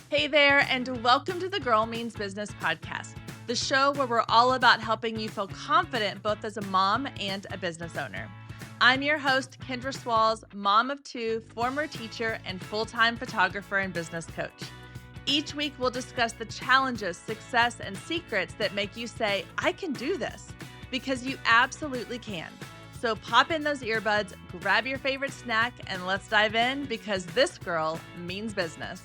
Hey there, and welcome to the Girl Means Business podcast, the show where we're all about helping you feel confident both as a mom and a business owner. I'm your host, Kendra Swalls, mom of two, former teacher, and full-time photographer and business coach. Each week, we'll discuss the challenges, success, and secrets that make you say, I can do this, because you absolutely can. So pop in those earbuds, grab your favorite snack, and let's dive in because this girl means business.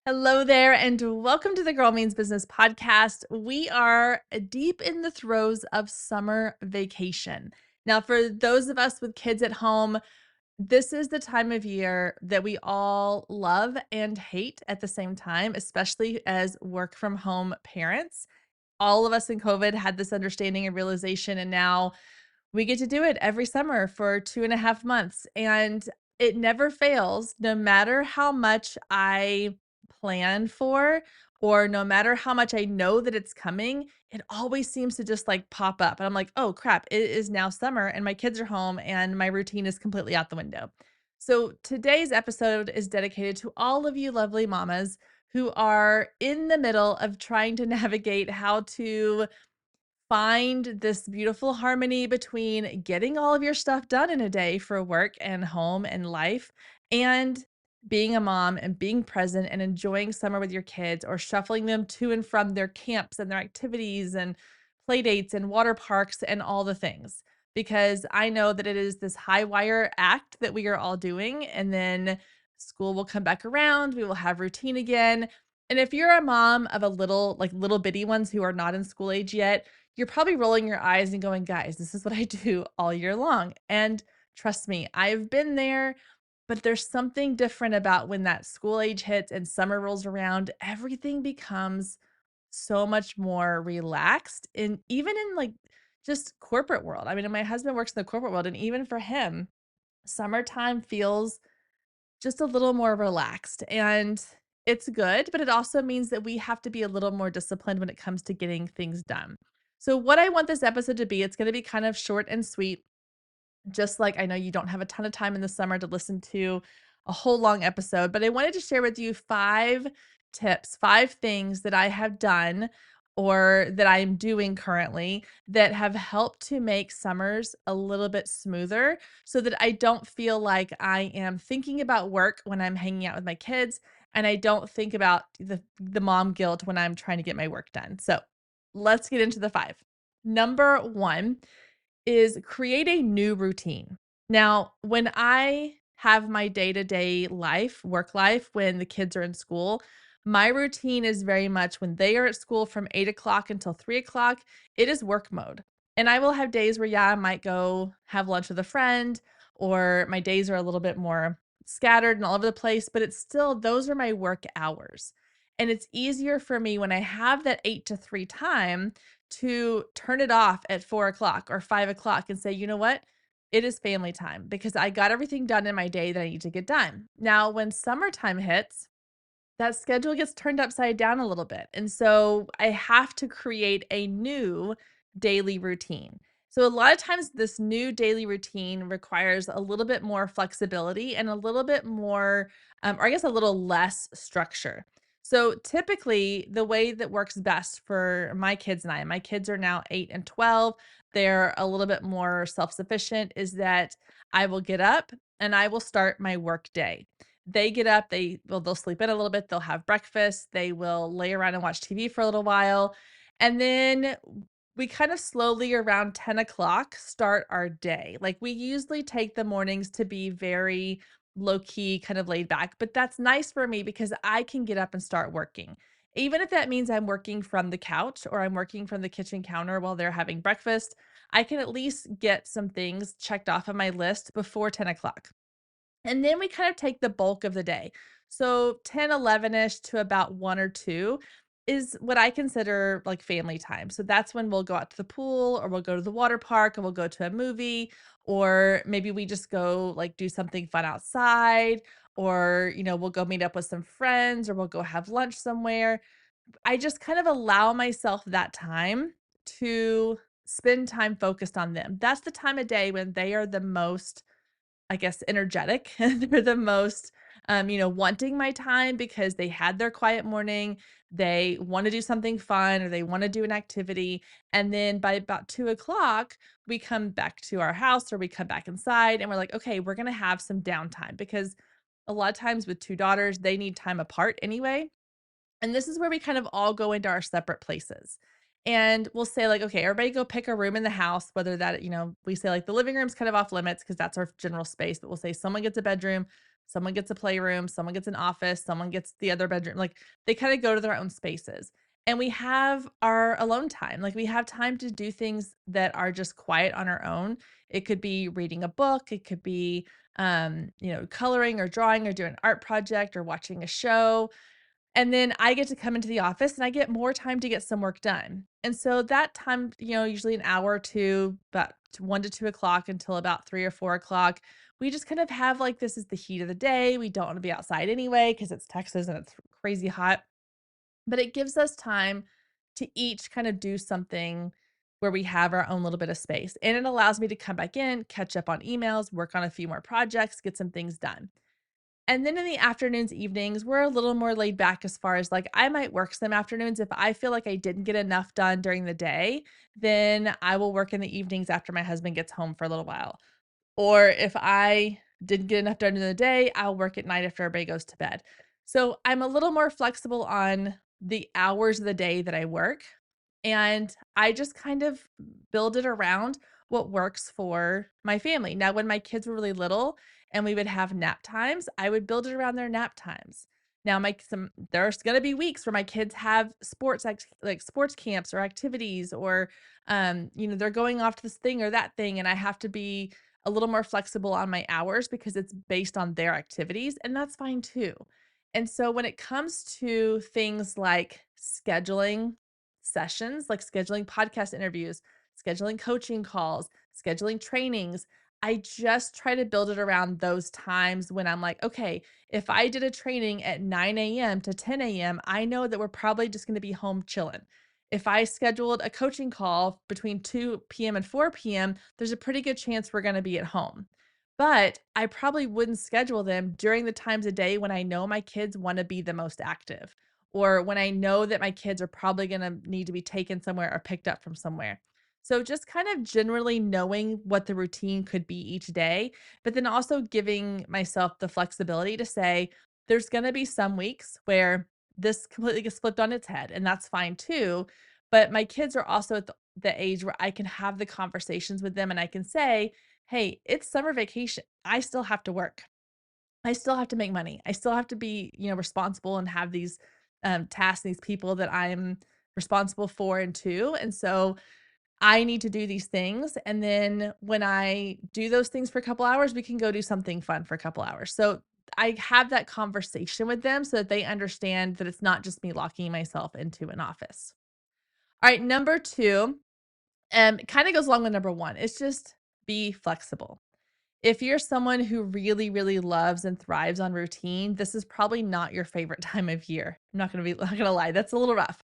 Hello there, and welcome to the Girl Means Business podcast. We are deep in the throes of summer vacation. Now, for those of us with kids at home, this is the time of year that we all love and hate at the same time, especially as work from home parents. All of us in COVID had this understanding and realization, and now we get to do it every summer for 2.5 months. And it never fails, no matter how much I plan for, or no matter how much I know that it's coming, it always seems to just like pop up. And I'm like, oh crap, it is now summer and my kids are home and my routine is completely out the window. So today's episode is dedicated to all of you lovely mamas who are in the middle of trying to navigate how to find this beautiful harmony between getting all of your stuff done in a day for work and home and life and being a mom and being present and enjoying summer with your kids or shuffling them to and from their camps and their activities and play dates and water parks and all the things. Because I know that it is this high wire act that we are all doing. And then school will come back around. We will have routine again. And if you're a mom of a little bitty ones who are not in school age yet, you're probably rolling your eyes and going, guys, this is what I do all year long. And trust me, I've been there, but there's something different about when that school age hits and summer rolls around, everything becomes so much more relaxed. And even in like just corporate world. I mean, my husband works in the corporate world, and even for him, summertime feels just a little more relaxed. And it's good, but it also means that we have to be a little more disciplined when it comes to getting things done. So, what I want this episode to be, it's going to be kind of short and sweet. Just like I know you don't have a ton of time in the summer to listen to a whole long episode, but I wanted to share with you 5 tips, 5 things that I have done or that I'm doing currently that have helped to make summers a little bit smoother so that I don't feel like I am thinking about work when I'm hanging out with my kids and I don't think about the mom guilt when I'm trying to get my work done. So, let's get into the 5. Number 1 is create a new routine. Now, when I have my day-to-day life, work life, when the kids are in school, my routine is very much when they are at school from 8 o'clock until 3 o'clock, it is work mode. And I will have days where, yeah, I might go have lunch with a friend, or my days are a little bit more scattered and all over the place, but it's still, those are my work hours. And it's easier for me when I have that 8 to 3 time to turn it off at 4 o'clock or 5 o'clock and say, you know what? It is family time because I got everything done in my day that I need to get done. Now, when summertime hits, that schedule gets turned upside down a little bit. And so I have to create a new daily routine. So a lot of times this new daily routine requires a little bit more flexibility and a little bit more, or I guess a little less structure. So typically, the way that works best for my kids and my kids are now 8 and 12. They're a little bit more self sufficient, is that I will get up and I will start my work day. They get up, they'll sleep in a little bit, they'll have breakfast, they will lay around and watch TV for a little while, and then we kind of slowly around 10 o'clock start our day. Like, we usually take the mornings to be very low key, kind of laid back, but that's nice for me because I can get up and start working. Even if that means I'm working from the couch or I'm working from the kitchen counter while they're having breakfast, I can at least get some things checked off of my list before 10 o'clock. And then we kind of take the bulk of the day. So 10, 11ish to about 1 or 2 is what I consider like family time. So that's when we'll go out to the pool or we'll go to the water park or we'll go to a movie, or maybe we just go like do something fun outside, or we'll go meet up with some friends or we'll go have lunch somewhere. I just kind of allow myself that time to spend time focused on them. That's the time of day when they are the most I guess, energetic. They're the most, wanting my time because they had their quiet morning. They want to do something fun or they want to do an activity. And then by about 2 o'clock, we come back to our house or we come back inside and we're like, okay, we're going to have some downtime because a lot of times with two daughters, they need time apart anyway. And this is where we kind of all go into our separate places. And we'll say, like, okay, everybody go pick a room in the house, whether that, we say like the living room's kind of off limits because that's our general space, but we'll say someone gets a bedroom, someone gets a playroom, someone gets an office, someone gets the other bedroom. Like they kind of go to their own spaces. And we have our alone time. Like we have time to do things that are just quiet on our own. It could be reading a book, it could be coloring or drawing or doing an art project or watching a show, and then I get to come into the office and I get more time to get some work done. And so that time, usually an hour or two, about 1 to 2 o'clock until about 3 or 4 o'clock, we just kind of have like this is the heat of the day. We don't want to be outside anyway because it's Texas and it's crazy hot. But it gives us time to each kind of do something where we have our own little bit of space. And it allows me to come back in, catch up on emails, work on a few more projects, get some things done. And then in the afternoons, evenings, we're a little more laid back as far as like I might work some afternoons. If I feel like I didn't get enough done during the day, then I will work in the evenings after my husband gets home for a little while. Or if I didn't get enough done in the day, I'll work at night after everybody goes to bed. So I'm a little more flexible on the hours of the day that I work. And I just kind of build it around what works for my family. Now, when my kids were really little and we would have nap times, I would build it around their nap times. Now, there's going to be weeks where my kids have like sports camps or activities, or they're going off to this thing or that thing, and I have to be a little more flexible on my hours because it's based on their activities, and that's fine too. And so when it comes to things like scheduling sessions, like scheduling podcast interviews, scheduling coaching calls, scheduling trainings, I just try to build it around those times when I'm like, okay, if I did a training at 9 a.m. to 10 a.m., I know that we're probably just going to be home chilling. If I scheduled a coaching call between 2 p.m. and 4 p.m., there's a pretty good chance we're going to be at home. But I probably wouldn't schedule them during the times of day when I know my kids want to be the most active, or when I know that my kids are probably going to need to be taken somewhere or picked up from somewhere. So just kind of generally knowing what the routine could be each day, but then also giving myself the flexibility to say there's going to be some weeks where this completely gets flipped on its head, and that's fine too. But my kids are also at the age where I can have the conversations with them and I can say, hey, it's summer vacation. I still have to work. I still have to make money. I still have to be, responsible and have these tasks, these people that I'm responsible for and to. And so I need to do these things. And then when I do those things for a couple hours, we can go do something fun for a couple hours. So I have that conversation with them so that they understand that it's not just me locking myself into an office. All right, number two, kind of goes along with number one. It's just be flexible. If you're someone who really, really loves and thrives on routine, this is probably not your favorite time of year. Not gonna lie, that's a little rough.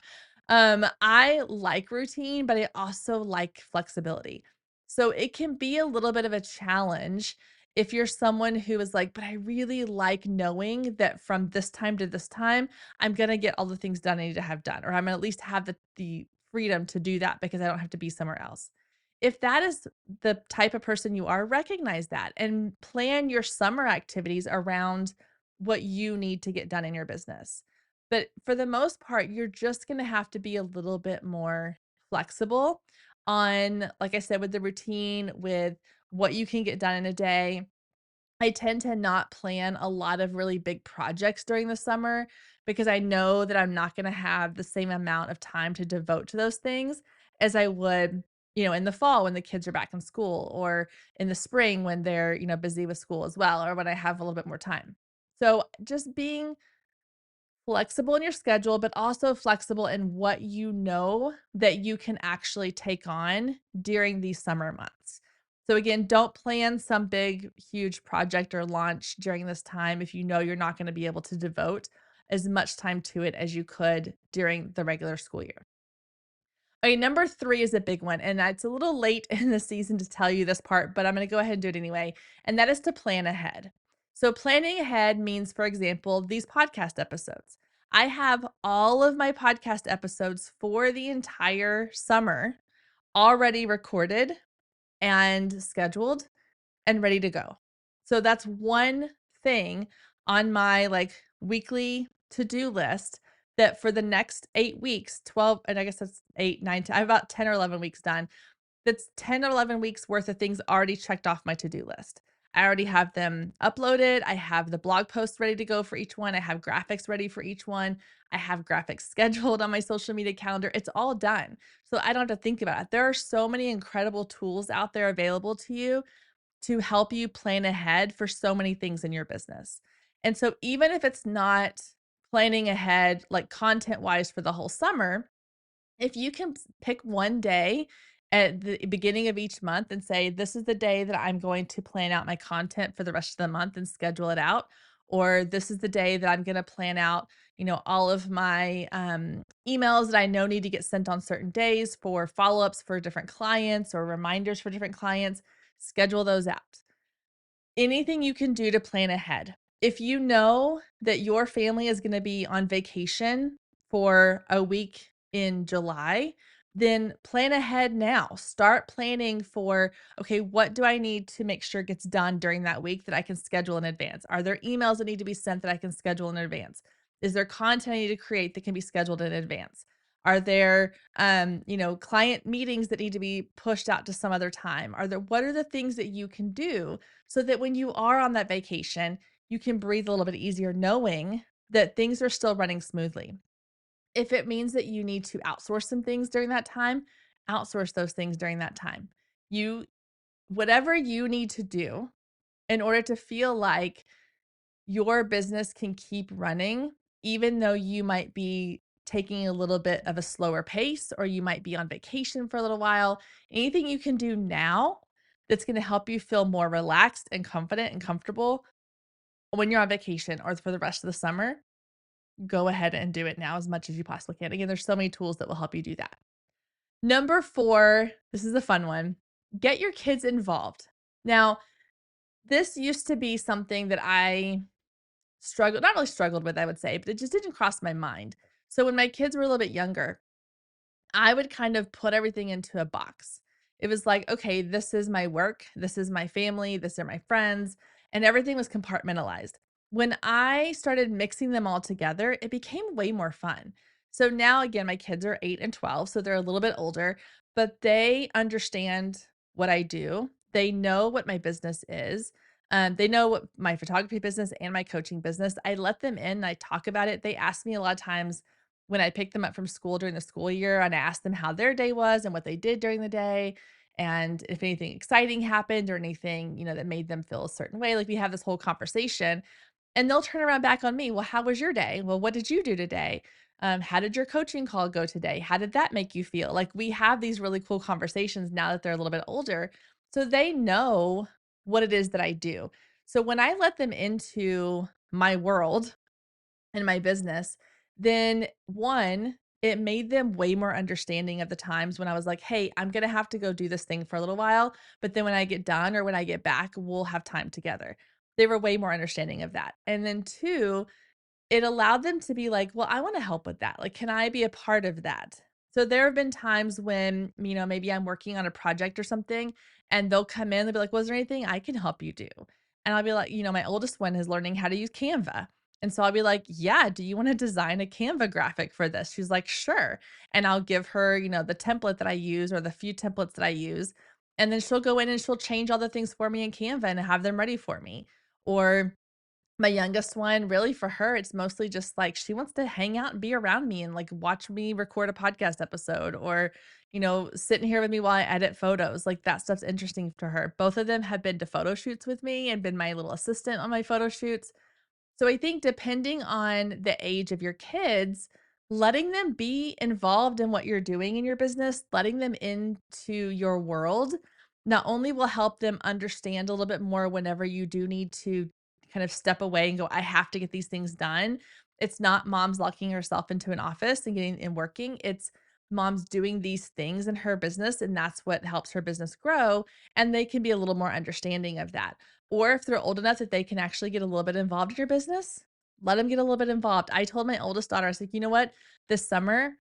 I like routine, but I also like flexibility. So it can be a little bit of a challenge if you're someone who is like, but I really like knowing that from this time to this time, I'm gonna get all the things done I need to have done, or I'm gonna at least have the freedom to do that because I don't have to be somewhere else. If that is the type of person you are, recognize that and plan your summer activities around what you need to get done in your business. But for the most part, you're just going to have to be a little bit more flexible on, like I said, with the routine, with what you can get done in a day. I tend to not plan a lot of really big projects during the summer because I know that I'm not going to have the same amount of time to devote to those things as I would, in the fall when the kids are back in school, or in the spring when they're, busy with school as well, or when I have a little bit more time. So just being flexible in your schedule, but also flexible in what you know that you can actually take on during these summer months. So again, don't plan some big, huge project or launch during this time if you know you're not going to be able to devote as much time to it as you could during the regular school year. Okay, number 3 is a big one, and it's a little late in the season to tell you this part, but I'm gonna go ahead and do it anyway, and that is to plan ahead. So planning ahead means, for example, these podcast episodes. I have all of my podcast episodes for the entire summer already recorded and scheduled and ready to go. So that's one thing on my like weekly to-do list that for the next 8 weeks, 12, and I guess that's 8, 9, 10, I have about 10 or 11 weeks done. That's 10 or 11 weeks worth of things already checked off my to-do list. I already have them uploaded. I have the blog posts ready to go for each one. I have graphics ready for each one. I have graphics scheduled on my social media calendar. It's all done. So I don't have to think about it. There are so many incredible tools out there available to you to help you plan ahead for so many things in your business. And so even if it's not planning ahead like content wise for the whole summer, if you can pick one day at the beginning of each month and say, this is the day that I'm going to plan out my content for the rest of the month and schedule it out, or this is the day that I'm going to plan out, all of my emails that I know need to get sent on certain days for follow-ups for different clients or reminders for different clients, schedule those out. Anything you can do to plan ahead. If you know that your family is going to be on vacation for a week in July, then plan ahead now. Start planning for, okay, what do I need to make sure gets done during that week that I can schedule in advance? Are there emails that need to be sent that I can schedule in advance? Is there content I need to create that can be scheduled in advance? Are there client meetings that need to be pushed out to some other time? What are the things that you can do so that when you are on that vacation, you can breathe a little bit easier knowing that things are still running smoothly. If it means that you need to outsource some things during that time, outsource those things during that time. You Whatever you need to do in order to feel like your business can keep running, even though you might be taking a little bit of a slower pace or you might be on vacation for a little while. Anything you can do now that's going to help you feel more relaxed and confident and comfortable when you're on vacation or for the rest of the summer, go ahead and do it now as much as you possibly can. Again, there's so many tools that will help you do that. Number 4, this is a fun one. Get your kids involved. Now, this used to be something that I not really struggled with, I would say, but it just didn't cross my mind. So when my kids were a little bit younger, I would kind of put everything into a box. It was like, okay, this is my work, this is my family, this are my friends, and everything was compartmentalized. When I started mixing them all together, it became way more fun. So now, again, my kids are 8 and 12, so they're a little bit older, but they understand what I do. They know what my business is. They know what my photography business and my coaching business. I let them in, I talk about it. They ask me a lot of times, when I picked them up from school during the school year, and I asked them how their day was and what they did during the day, and if anything exciting happened or anything, that made them feel a certain way. Like we have this whole conversation, and they'll turn around back on me. Well, how was your day? Well, what did you do today? How did your coaching call go today? How did that make you feel? Like we have these really cool conversations now that they're a little bit older. So they know what it is that I do. So when I let them into my world, in my business, then one, it made them way more understanding of the times when I was like, hey, I'm going to have to go do this thing for a little while. But then when I get done or when I get back, we'll have time together. They were way more understanding of that. And then two, it allowed them to be like, well, I want to help with that. Like, can I be a part of that? So there have been times when, maybe I'm working on a project or something and they'll come in, they'll be like, was there anything I can help you do? And I'll be like, my oldest one is learning how to use Canva. And so I'll be like, yeah, do you want to design a Canva graphic for this? She's like, sure. And I'll give her, the template that I use or the few templates that I use. And then she'll go in and she'll change all the things for me in Canva and have them ready for me. Or my youngest one, really for her, it's mostly just like she wants to hang out and be around me and like watch me record a podcast episode or, sitting here with me while I edit photos. Like that stuff's interesting to her. Both of them have been to photo shoots with me and been my little assistant on my photo shoots. So I think depending on the age of your kids, letting them be involved in what you're doing in your business, letting them into your world, not only will help them understand a little bit more whenever you do need to kind of step away and go, I have to get these things done. It's not mom's locking herself into an office and getting and working. It's mom's doing these things in her business and that's what helps her business grow. And they can be a little more understanding of that. Or if they're old enough that they can actually get a little bit involved in your business, let them get a little bit involved. I told my oldest daughter, I was like, you know what? This summer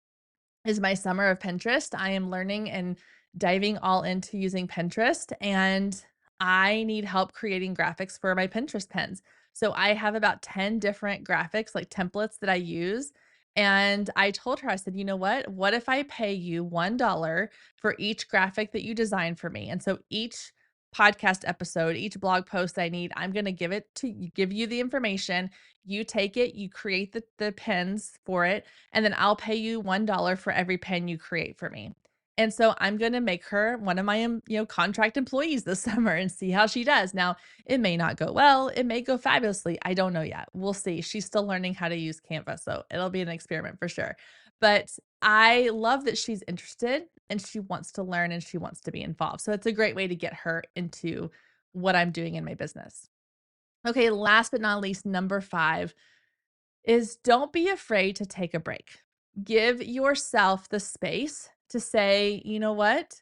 is my summer of Pinterest. I am learning and diving all into using Pinterest, and I need help creating graphics for my Pinterest pins. So I have about 10 different graphics, like templates that I use. And I told her, I said, you know what? What if I pay you $1 for each graphic that you design for me? And so each podcast episode, each blog post I need, I'm going to give you the information. You take it, you create the pins for it, and then I'll pay you $1 for every pen you create for me. And so I'm going to make her one of my, contract employees this summer and see how she does. Now, it may not go well. It may go fabulously. I don't know yet. We'll see. She's still learning how to use Canva, so it'll be an experiment for sure. But I love that she's interested and she wants to learn and she wants to be involved. So it's a great way to get her into what I'm doing in my business. Okay, last but not least, number 5 is don't be afraid to take a break. Give yourself the space to say, you know what?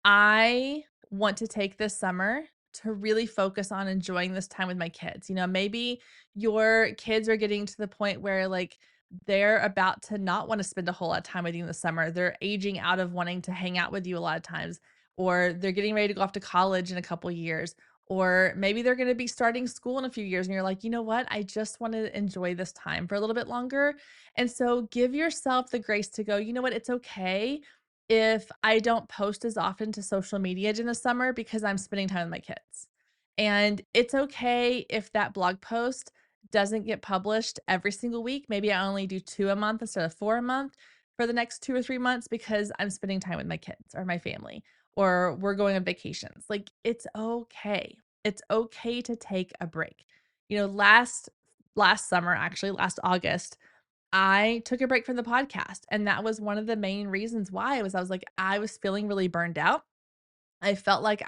I want to take this summer to really focus on enjoying this time with my kids. Maybe your kids are getting to the point where like they're about to not want to spend a whole lot of time with you in the summer. They're aging out of wanting to hang out with you a lot of times, or they're getting ready to go off to college in a couple years, or maybe they're going to be starting school in a few years and you're like, you know what? I just want to enjoy this time for a little bit longer. And so give yourself the grace to go, you know what? It's okay if I don't post as often to social media in the summer because I'm spending time with my kids. And it's okay if that blog post doesn't get published every single week. Maybe I only do 2 a month instead of 4 a month for the next 2 or 3 months because I'm spending time with my kids or my family, or we're going on vacations. Like, it's okay. It's okay to take a break. Last summer, actually last August, I took a break from the podcast, and that was one of the main reasons why I was feeling really burned out. I felt like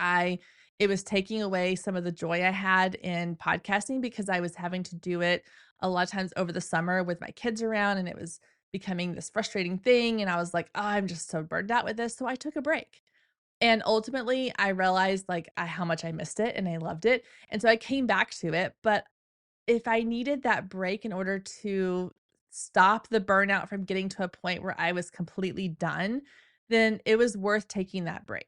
it was taking away some of the joy I had in podcasting because I was having to do it a lot of times over the summer with my kids around, and it was becoming this frustrating thing, and I was like, "Oh, I'm just so burned out with this." So I took a break. And ultimately, I realized how much I missed it and I loved it. And so I came back to it, but if I needed that break in order to stop the burnout from getting to a point where I was completely done, then it was worth taking that break.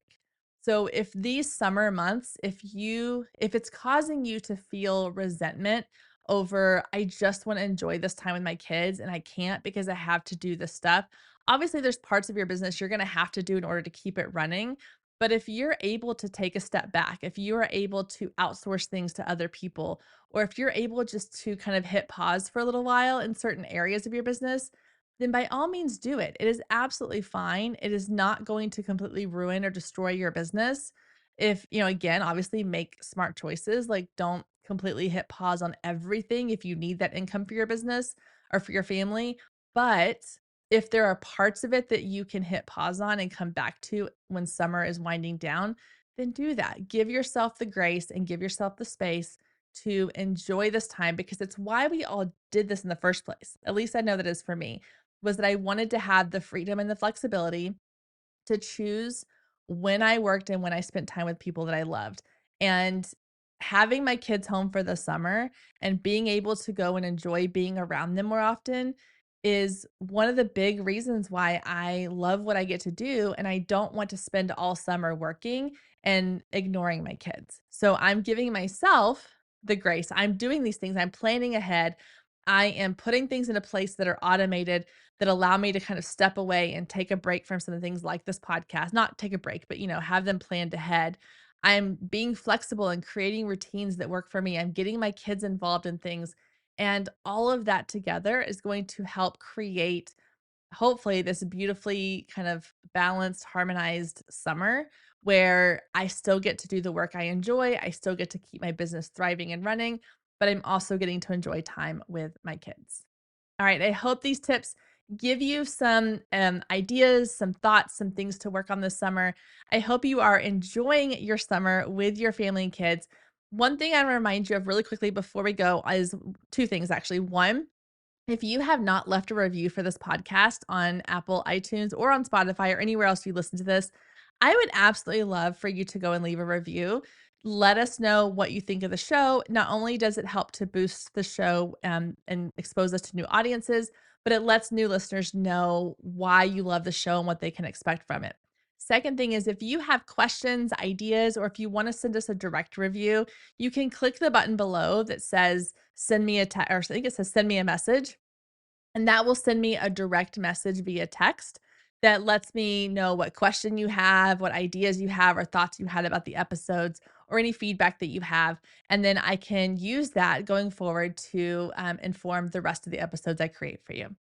So if these summer months, if it's causing you to feel resentment over, I just want to enjoy this time with my kids and I can't because I have to do this stuff. Obviously, there's parts of your business you're going to have to do in order to keep it running. But if you're able to take a step back, if you are able to outsource things to other people, or if you're able just to kind of hit pause for a little while in certain areas of your business, then by all means do it. It is absolutely fine. It is not going to completely ruin or destroy your business. If, again, obviously make smart choices, like don't completely hit pause on everything if you need that income for your business or for your family. But if there are parts of it that you can hit pause on and come back to when summer is winding down, then do that. Give yourself the grace and give yourself the space to enjoy this time because it's why we all did this in the first place. At least I know that is for me, was that I wanted to have the freedom and the flexibility to choose when I worked and when I spent time with people that I loved. And having my kids home for the summer and being able to go and enjoy being around them more often is one of the big reasons why I love what I get to do. And I don't want to spend all summer working and ignoring my kids. So I'm giving myself the grace. I'm doing these things, I'm planning ahead. I am putting things into place that are automated that allow me to kind of step away and take a break from some of the things like this podcast, not take a break, but have them planned ahead. I'm being flexible and creating routines that work for me. I'm getting my kids involved in things. And all of that together is going to help create, hopefully, this beautifully kind of balanced, harmonized summer where I still get to do the work I enjoy. I still get to keep my business thriving and running, but I'm also getting to enjoy time with my kids. All right. I hope these tips give you some ideas, some thoughts, some things to work on this summer. I hope you are enjoying your summer with your family and kids. One thing I want to remind you of really quickly before we go is 2 things, actually. One, If you have not left a review for this podcast on Apple, iTunes, or on Spotify or anywhere else you listen to this, I would absolutely love for you to go and leave a review. Let us know what you think of the show. Not only does it help to boost the show and expose us to new audiences, but it lets new listeners know why you love the show and what they can expect from it. Second thing is, if you have questions, ideas, or if you want to send us a direct review, you can click the button below that says send me a text, or I think it says send me a message. And that will send me a direct message via text that lets me know what question you have, what ideas you have, or thoughts you had about the episodes, or any feedback that you have. And then I can use that going forward to inform the rest of the episodes I create for you.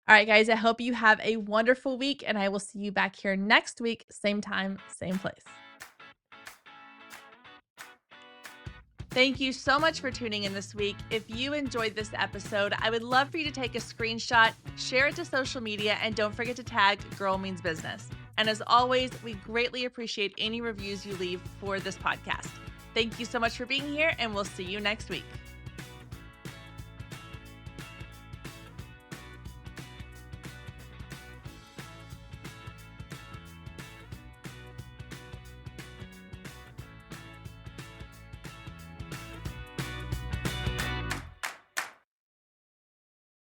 All right, guys, I hope you have a wonderful week, and I will see you back here next week, same time, same place. Thank you so much for tuning in this week. If you enjoyed this episode, I would love for you to take a screenshot, share it to social media, and don't forget to tag Girl Means Business. And as always, we greatly appreciate any reviews you leave for this podcast. Thank you so much for being here, and we'll see you next week.